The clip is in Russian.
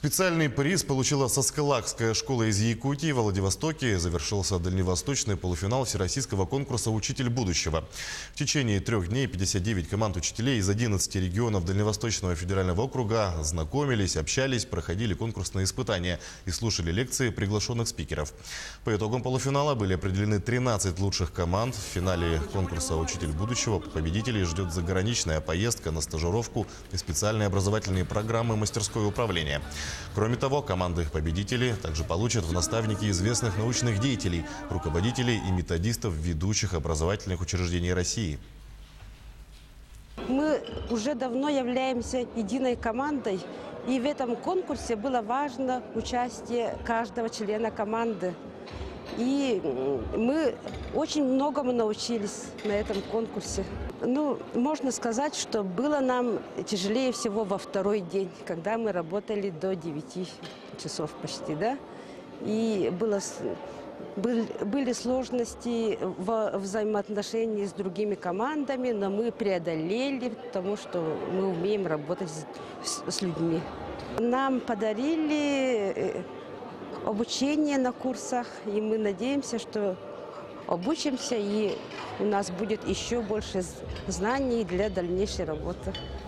Специальный приз получила Саскалакская школа из Якутии. В Владивостоке завершился дальневосточный полуфинал всероссийского конкурса «Учитель будущего». В течение 3 дней 59 команд учителей из 11 регионов Дальневосточного федерального округа знакомились, общались, проходили конкурсные испытания и слушали лекции приглашенных спикеров. По итогам полуфинала были определены 13 лучших команд. В финале конкурса «Учитель будущего» победителей ждет заграничная поездка на стажировку и специальные образовательные программы мастерское управление. Кроме того, команды-победители также получат в наставники известных научных деятелей, руководителей и методистов ведущих образовательных учреждений России. Мы уже давно являемся единой командой, и в этом конкурсе было важно участие каждого члена команды. И мы очень многому научились на этом конкурсе. Можно сказать, что было нам тяжелее всего во второй день, когда мы работали до 9 часов почти, да? И были сложности в взаимоотношении с другими командами, но мы преодолели, потому что мы умеем работать с людьми. Нам подарили обучение на курсах, и мы надеемся, что обучимся, и у нас будет еще больше знаний для дальнейшей работы.